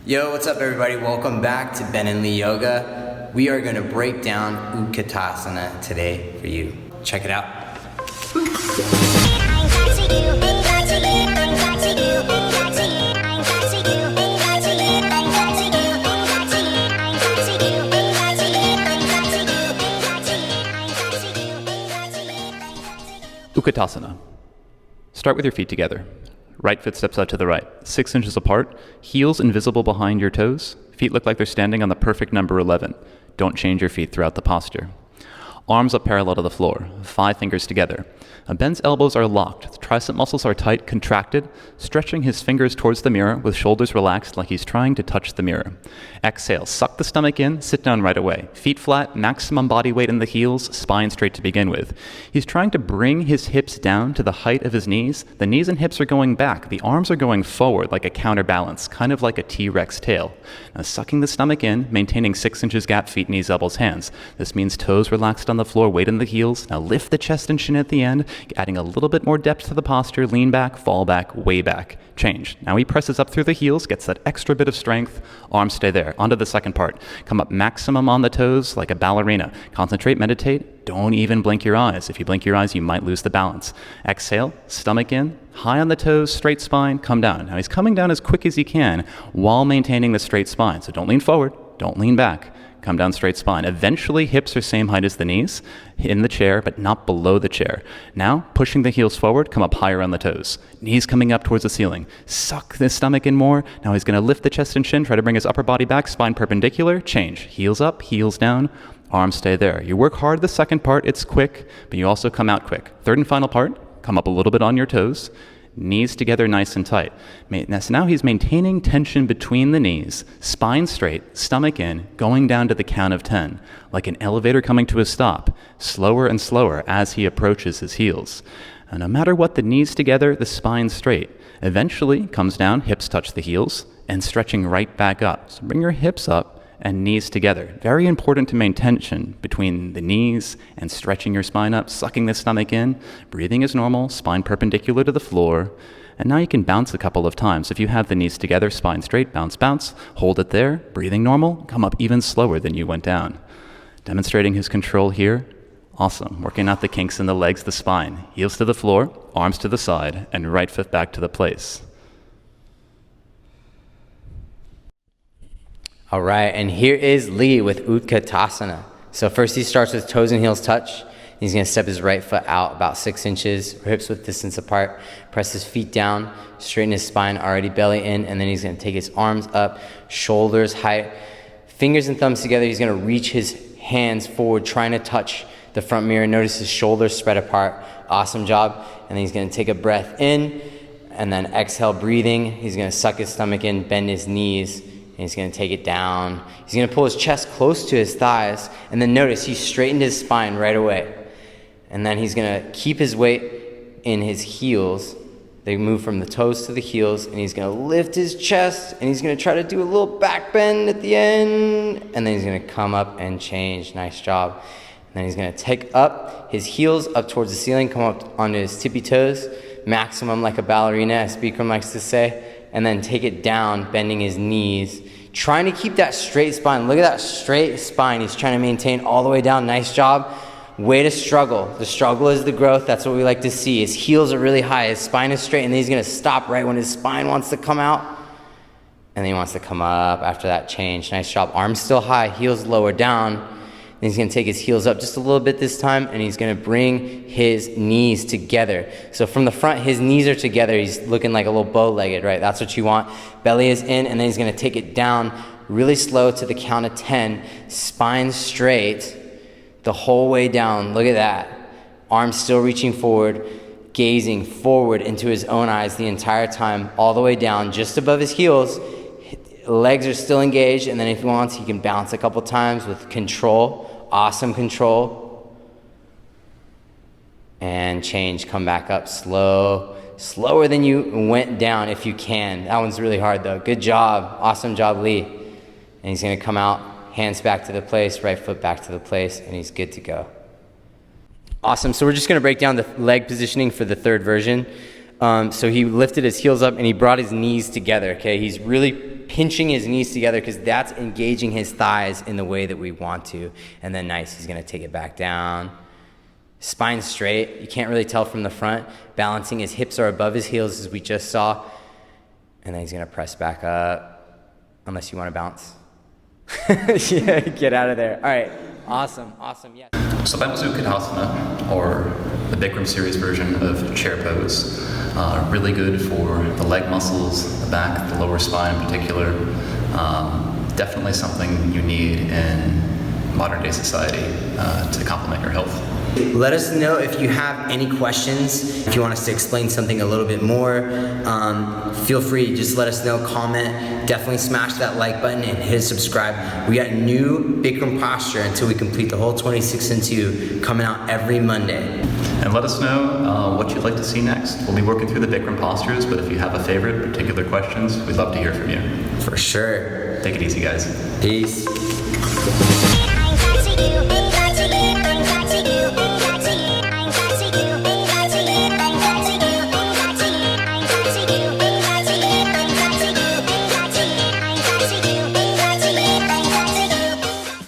Yo, what's up everybody? Welcome back to Ben and Lee Yoga. We are going to break down Utkatasana today for you. Check it out. Utkatasana. Start with your feet together. Right foot steps out to the right, 6 inches apart, heels invisible behind your toes. Feet look like they're standing on the perfect number 11. Don't change your feet throughout the posture. Arms up parallel to the floor, 5 fingers together. Ben's elbows are locked, the tricep muscles are tight, contracted, stretching his fingers towards the mirror with shoulders relaxed like he's trying to touch the mirror. Exhale, suck the stomach in, sit down right away. Feet flat, maximum body weight in the heels, spine straight to begin with. He's trying to bring his hips down to the height of his knees. The knees and hips are going back. The arms are going forward like a counterbalance, kind of like a T-Rex tail. Now sucking the stomach in, maintaining 6 inches gap, feet, knees, elbows, hands. This means toes relaxed on the floor, weight in the heels. Now lift the chest and chin at the end, adding a little bit more depth to the posture, lean back, fall back, way back, change. Now he presses up through the heels, gets that extra bit of strength, arms stay there. Onto the second part. Come up maximum on the toes like a ballerina. Concentrate, meditate, don't even blink your eyes. If you blink your eyes, you might lose the balance. Exhale, stomach in, high on the toes, straight spine, come down. Now he's coming down as quick as he can while maintaining the straight spine. So don't lean forward, don't lean back. Come down straight spine. Eventually, hips are same height as the knees in the chair, but not below the chair. Now, pushing the heels forward, come up higher on the toes. Knees coming up towards the ceiling. Suck the stomach in more. Now he's going to lift the chest and chin, try to bring his upper body back, spine perpendicular, change. Heels up, heels down, arms stay there. You work hard the second part, it's quick, but you also come out quick. Third and final part, come up a little bit on your toes. Knees together nice and tight. So now he's maintaining tension between the knees, spine straight, stomach in, going down to the count of 10, like an elevator coming to a stop, slower and slower as he approaches his heels. And no matter what, the knees together, the spine straight. Eventually comes down, hips touch the heels, and stretching right back up. So bring your hips up and knees together. Very important to maintain tension between the knees and stretching your spine up, sucking the stomach in, breathing as normal, spine perpendicular to the floor. And now you can bounce a couple of times. If you have the knees together, spine straight, bounce, bounce, hold it there, breathing normal, come up even slower than you went down. Demonstrating his control here. Awesome. Working out the kinks in the legs, the spine. Heels to the floor, arms to the side, and right foot back to the place. All right, and here is Lee with Utkatasana. So first he starts with toes and heels touch. He's going to step his right foot out about 6 inches, hips width distance apart, press his feet down, straighten his spine, already belly in, and then he's going to take his arms up, shoulders height, fingers and thumbs together. He's going to reach his hands forward, trying to touch the front mirror. Notice his shoulders spread apart. Awesome job. And then he's going to take a breath in, and then exhale, breathing. He's going to suck his stomach in, bend his knees, and he's going to take it down. He's going to pull his chest close to his thighs, and then notice he straightened his spine right away. And then he's going to keep his weight in his heels. They move from the toes to the heels, and he's going to lift his chest, and he's going to try to do a little back bend at the end, and then he's going to come up and change. Nice job. And then he's going to take up his heels up towards the ceiling, come up onto his tippy toes, maximum like a ballerina, as Bikram likes to say, and then take it down, bending his knees, trying to keep that straight spine. Look at that straight spine. He's trying to maintain all the way down. Nice job. Way to struggle. The struggle is the growth. That's what we like to see. His heels are really high. His spine is straight, and then he's going to stop right when his spine wants to come out, and then he wants to come up after that change. Nice job. Arms still high, heels lower down. Then he's going to take his heels up just a little bit this time, and he's going to bring his knees together. So from the front, his knees are together. He's looking like a little bow-legged, right? That's what you want. Belly is in, and then he's going to take it down really slow to the count of 10. Spine straight the whole way down. Look at that. Arms still reaching forward, gazing forward into his own eyes the entire time, all the way down, just above his heels. Legs are still engaged, and then if he wants, he can bounce a couple times with control. Awesome control. And change, come back up slow. Slower than you went down if you can. That one's really hard though. Good job. Awesome job, Lee. And he's going to come out, hands back to the place, right foot back to the place, and he's good to go. Awesome. So we're just going to break down the leg positioning for the third version. So he lifted his heels up and he brought his knees together, okay? He's really pinching his knees together because that's engaging his thighs in the way that we want to. And then nice, he's gonna take it back down. Spine straight, you can't really tell from the front. Balancing, his hips are above his heels as we just saw. And then he's gonna press back up, unless you wanna bounce. Yeah, get out of there. All right, awesome, yeah. So that was Utkatasana, or the Bikram series version of chair pose. Really good for the leg muscles, the back, the lower spine in particular. Definitely something you need in modern day society to complement your health. Let us know if you have any questions. If you want us to explain something a little bit more, feel free, just let us know, comment. Definitely smash that like button and hit subscribe. We got new Bikram posture until we complete the whole 26 and 2 coming out every Monday. And let us know what you'd like to see next. We'll be working through the Bikram postures, but if you have a favorite, particular questions, we'd love to hear from you. For sure. Take it easy, guys. Peace.